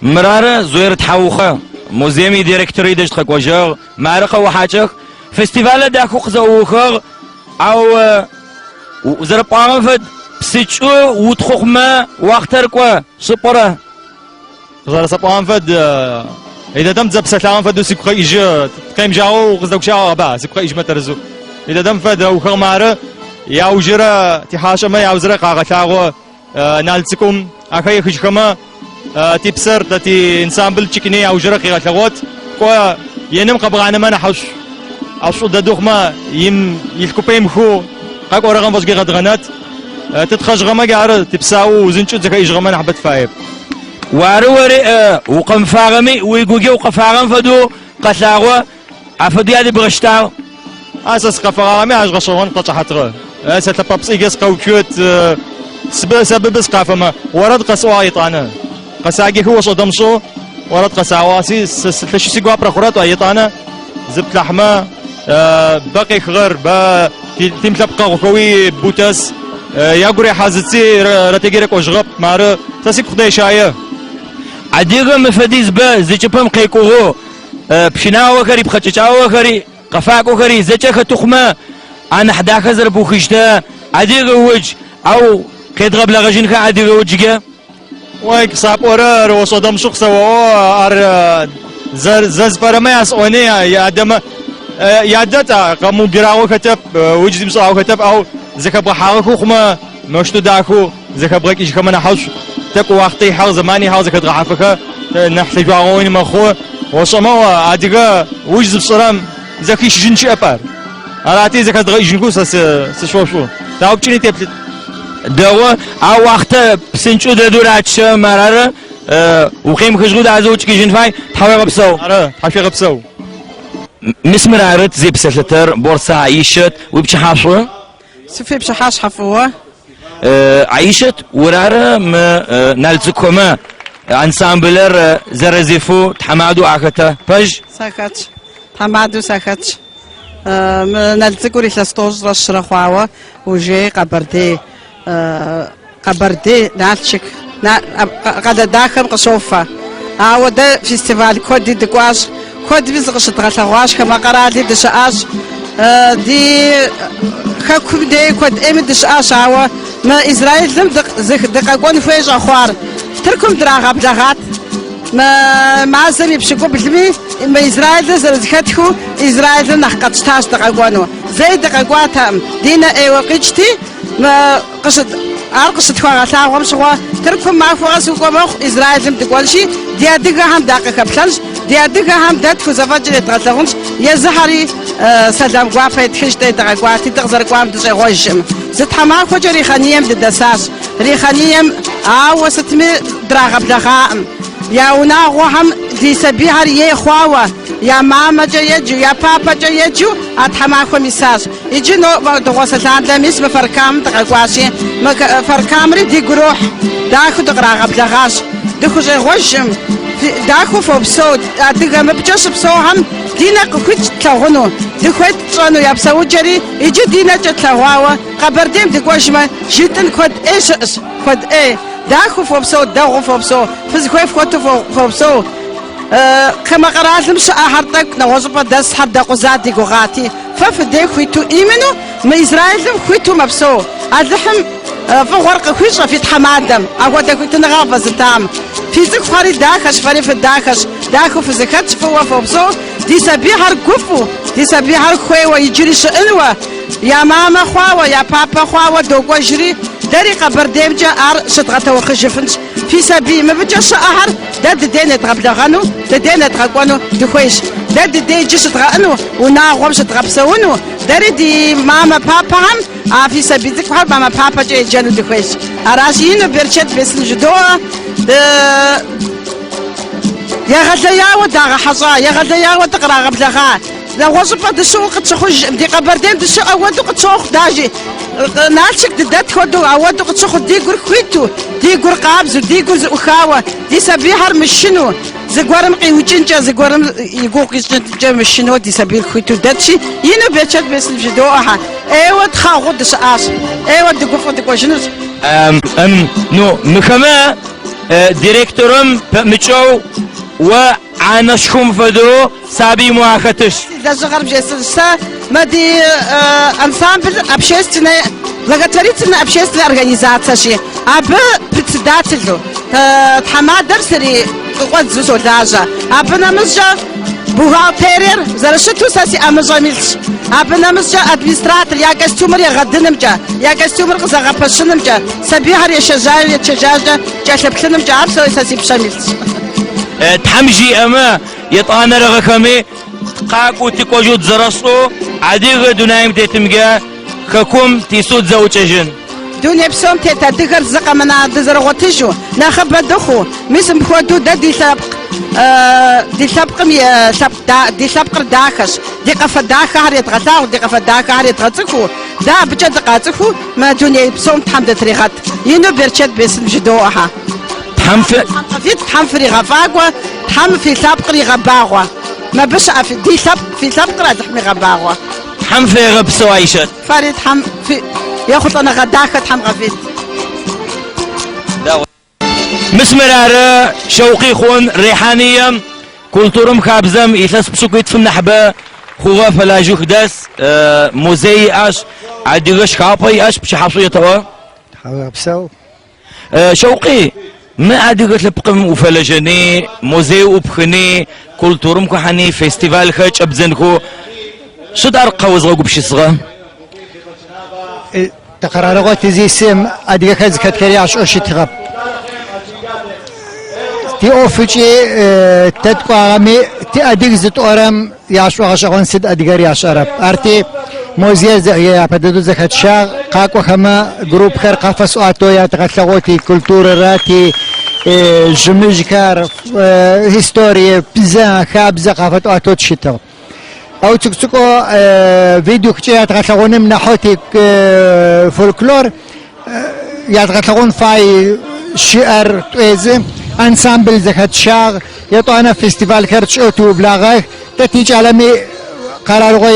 مرارة زوير تحوخة موزيمي ديريكتوري دشت خكوجر معرقة وحاجك فستيفال داكو قزوخر أو وزربان فد بسيتشو وتخوخما واختركوا سبورة زر سبان فد إذا دم زب سلام فدو سيبقى إيجا قيم جاو وقزدوك شاو با سيبقى إيج مترزو إذا دم فد وخر معرة يا وجرا تحاشا ما يا وزرا قاقتاغو نالتكم أخي خشخما تبصر تي انسامبل تشكني او جرقي غلغوت كو ينم قبغانا ما نحوش عشو ددوخ ما يلكوبيم خو قاك ورغم بس غدغنات تتخش غما قار تبساو وزنشو زكا يجغما نحبت فايب واروري وقم فاغمي ويقوجي وقفاغم فدو قتلاغو عفدي هذه بغشتاو اساس قفاغمي عاش غشوان قطع حتغ اساس تبابس ايجاس قوكيوت سبب قافما ورد قسوا ايطانا قساقي هو صدمشو ورد قساواسي تشي سيقوا برخورات ايطانا زبت لحمه باقي خغر با تيم تبقى غكوي بوتاس يا غوري حازتي راتيغيرك وجغب مار تسيب خداي شايه عديغه مفديز با زيچپم قيقوغو بشناو خري بخچچاو خري قفاقو خري زچخ تخمه انا 11 بوخشته عديغه وج او قيدغب لغجنخ عديغه وجگه ويك صابورا روصدم شخص ار زز برماس اونيا يا ادم يا دتا قامو جراو كتب وجدي مصاو كتب او زكب حاخو خما مشتو داخو زكب ركيش كمان حوش تك وقتي حال زماني حال زكد غعفك نحتاج عوين مخو وصما اديغا وجد بصرام زكيش جنشي ابار علاتي زكد غيجنكو شو تاوبچني تبلت دوا او وقت بسنچو دوراتش مراره وقيم خشغود عزوج كي جنفاي تحوي غبسو تحوي غبسو مسمر عرت زي بسلتر بورصة عيشت وبش حاشوه سفي بش حاش حفوه عيشت وراره ما نالتكوما انسامبلر زرزيفو تحمادو عكتا بج ساكت تحمادو ساكت نالتكوري ثلاثة رشرة خواوة وجي قبردي نالتشك قد داخل قصوفة ده فيستيفال كودي دقواش كود بيزغش تغلغواش كما قرالي دشاش دي خاكم دي كود ايمي دشاش عوا ما اسرائيل لم دقاقون فيج اخوار تركم دراغب دغات ما زمي بشكو بلمي ما اسرائيل زرزكتكو اسرائيل نحقت تاش دقاقونو زي دقاقواتا دينا ايوقيجتي ما قصد قصد خواه تاغم شغوا تركم ما فوق سوق اسرائيل لم تقول شي دي ادغا هم دقيقه بلنج دي ادغا هم دات فزفاجر تغلغونش يا زهري سلام غوافه تخشت دغاقواتي تغزر قوام دغوجم زت حما فجر خنيم ددساس ريخنيم ستمي دراغب دغام يا ونا وهم دي سبيهر يا خواوه يا ماما جيجو يا بابا جيجو اتحماكو مساج يجي نو دوغوسلان دميس بفركام دغواشي فركامري دي جروح داخو دغراغب دغاش دخو جي غوجم داخو فوبسو ادغا مبجوش بسوهم دينا كوكيت تلاغونو دخوت صانو يابسو جري يجي دينا تلاغواوا قبرديم دغوشما جيتن كود ايش كود اي داخو فوبسو داخو فوبسو فزكوي فوتو فوبسو كما قرأت مش أحرتك نوظف دس حد قزاتي قغاتي ففدي خويتو إيمنو ما إسرائيل خويتو مبسو أذحم فورق خويش في تحمادم أقول لك كنت نغافة زتام في ذك فري داخش فري في الداخش داخو في زكاتش فوبسو دي سبيحر كفو دي سبيحر خوي ويجري شئنوه يا ماما خواوه يا بابا خواوه دوغو جري داري قبر ديمجا ار شتغتا وخشفنش في سبي ما بجاش اهر داد دينا تغبلغانو دينا تغقوانو دخويش داد دي جيش تغانو ونا غوم شتغبسونو داري دي ماما بابا هم في سبي ذيك بحال ماما بابا جاي جانو دخويش اراشينو بيرشت بسن جدوه يا غداياو داغ حصا يا غداياو تقرا غبلغا لا وصفة السوق تخرج دي قبردين السوق أودو قتسوق داجي نالشك دات خدو أودو قتسوق دي قر كويتو دي قر قابزو دي قر أخاوة دي سبيحر مشنو زقوارم قيوجنجا زقوارم يقوق يجنجا مشنو دي سبيل كويتو داتشي ينو بيتشات بس الجدوها ايوه تخاغو دس آس ايوه دي قفو دي قوشنوز نو مكما ديريكتورم مچو وعنشكم فدو سابي مواختش Даже гарбжесса, мади ансамбль общественной, благотворительная общественная организация ши. Абы председателю Тхамадар сери куадзу солажа. Абы намызжа бухгалтерер, зарашиту саси амажамилш. Абы намызжа администратор, я костюмер я гадынымжа, я костюмер кызагапашынымжа, сабихар я шажар я чажажа, чашлаплынымжа абсо саси пшамилш. تحمجي اما يطانا رغكمي قاكو تكوجود زرسو عديغ دونايم تيتمجا ككم تيسود زوججن دنيا بسوم تيتا دغر زقا منا دزرغوتجو ناخب دخو مسم بخوتو دي سابق دي سابق مي سابق دي سابق داخش دي قفا داخ هريت غتاو دي قفا داخ هريت غتخو دا بجد قاتخو ما دنيا بسوم تحمد تريغات ينو برشد باسم جدوها تحم في غفاقوا تحم في سابق غباغوا ما بش دي في سابق راه تحمي غباغوا تحم في غبسو عيشت فريد تحم في ياخذ انا غداك تحم غفيت مسمرار شوقي خون ريحانية كولتورم خابزم يثس بسكويت في النحبة خوغا فلاجو خداس موزي اش عديغش خابي اش بشي حصو يتوا بسو شوقي ما عديغت لبقم وفلجني موزي وبخني كولتورم كحني فيستيفال خج ابزنكو شدار قوزغو بشي صغا تقرارات زي سم اديغ خز كتكري عش اشتغب تي اوفجي تدقامي تي اديغ زت اورم ياشو غشغون سد اديغ ياش عرب ارتي موزيز يا بدو زكت شاغ قاكو خما جروب خير قفص اتو يا تغلغوتي كولتور راتي جمجكار هيستوري بزا خابزا قفت اتو تشتو او تكتكو فيديو كتير تغلغون من حوتي فولكلور يا تغلغون فاي شعر تويزم انسامبل زكت شاغ يطو انا فيستيفال كرتش اوتو بلاغه تتيج عالمي قرار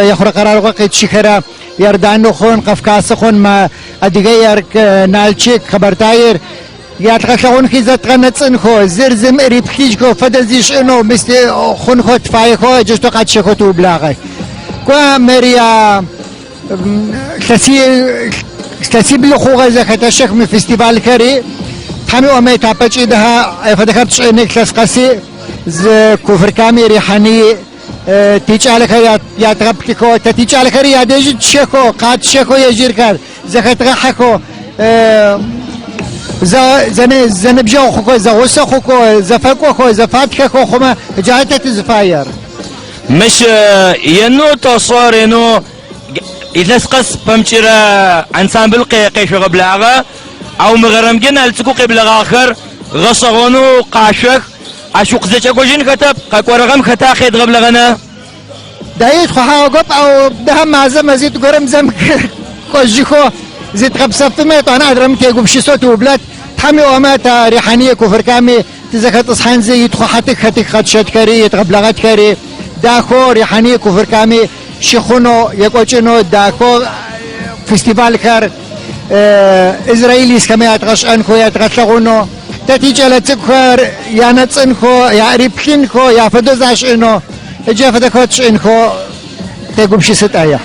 يخر قرار قيت شكرا يردانو خون قفقاس خون ما ادغير نالچيك خبر تاير يا تخلون خيزت قنصن خو زرزم ريبخيج خو فدزيش انو مثل خون خو تفاي خو جستو قد شكو تو بلاغه كو مريا كسي بلخو غزكت الشيخ من فيستيفال كري تحمي وما تابچ ده فدكرتش انك تسقسي كفر كامي ريحاني تيجالك يا تغبتكو تيجالك يا ديج شكو قاد شكو يجير كار زخت غحكو زن بجو خو زوسو خو زفكو خو زفاتك خو خما جاهتت زفاير مش ينو تصور انه يتسقس بمشيرا انسامبل قيش قبلاغا او مغرم جنا التكو قبل اخر غصغونو قاشك اشوق زچ کوجين كتب قورغم ختا خيد قبل غنا دايت خو حاوقب او ده مازم زيت قرم زم كوجيكو زيت قبصفمت انا ادرم تيغو بشي صوت وبلاد تحمي وماتا ريحانيه كفر كامي تزكت اصحان زيت خو حتك خدشت كري قبلغت كري داخو ريحانيه كفر كامي شيخونو يقوچنو داخو فيستيفال كار اسرائيلي سكميات غشانكو يتغشغونو تتيجي لتكفر يا نتصنخو يا ريبخينخو يا فدوزاش انو اجا فدكوتش انخو تيقوم شي ستايا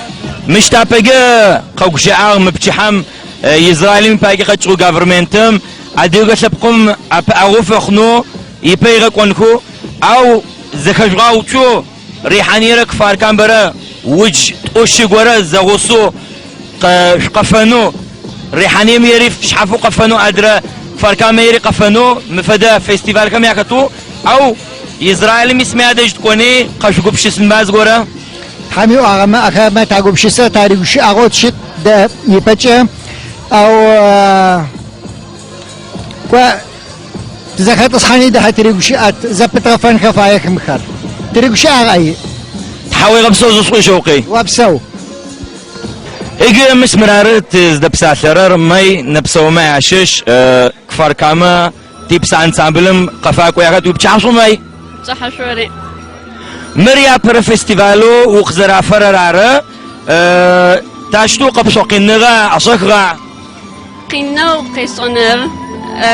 مش تابقى قوش عام مبتحم يزرائيل من باقي قطعو غافرمنتم عديغة لبقم اغوف اخنو يبايغ قونكو او زخجغاو چو ريحاني رك فاركان برا وج تقوشي غورا زغوصو قفنو ريحاني ميريف شحفو قفنو ادرا فاركان ميري قفنو مفدا فيستيفال كم ياكتو او إسرائيل مسمى داش تكوني قشقو بشيسن باز غورا حميو اغما تاغو بشيسا تاريخ اغوت شت ده يبچه او و زكات اصحاني ده تريغشات زبط غفن خفايك مخر تريغشا اغاي تحاوي غبسو زسقو شوقي وابسو ايجي مسمرارت دبسا شرر ماي نبسو ما عشش كفار كاما تيبس انسامبلم قفاك وياكات وبچاسو ماي صح شوري مريا بر فيستيفالو وخزرا فرراره تاشتو قبسو قنغا اصخغا قينا وقيسونر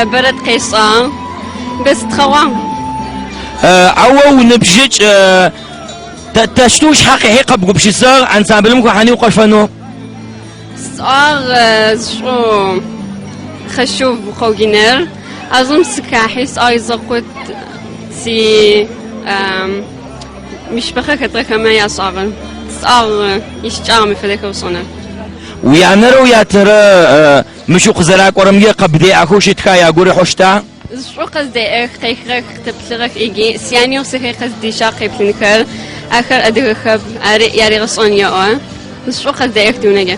برد قيصان بس تخوان أو نبجج تشتوش حقي هيك بقبش الصار عن سامبلهم كحاني وقفنو صار شو خشوف بخوجينر أظن سكاحيس أيضا قد سي مش بخك كما يصار صار يشجعم في ذاك وصنا ويعنرو يا ترى مشو خزلاك ورمي قبدي أخوش تخايا قوري حشتا شو قصدي خيخ تبلغك إيجي سياني وسخي قصدي شاقي بلنكر آخر أدرخب ياري غصون يا شو قصدي دونجا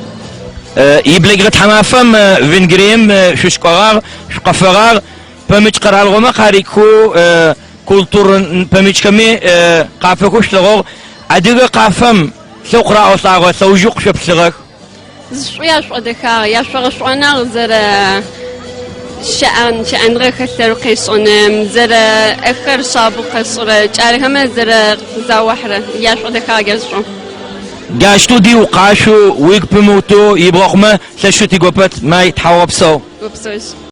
يبلغ حمافم فينغريم شوش قرار قفرار بمش قرار غما قاريكو كولتور بمش كمي قافكوش لغو أدرخ قافم سوقرا أو صاغ سوجوق شبسرك شو يا شو أدكار يا شو أنا زر شأن رخصر قيسونم زر آخر سابق صورة جارهم زر زاوحرة يا شو أدكار جزرو قاشتو دي وقاشو ويق بموتو يبغخمه سشو تيقوبت ما يتحاوب سو وبسوس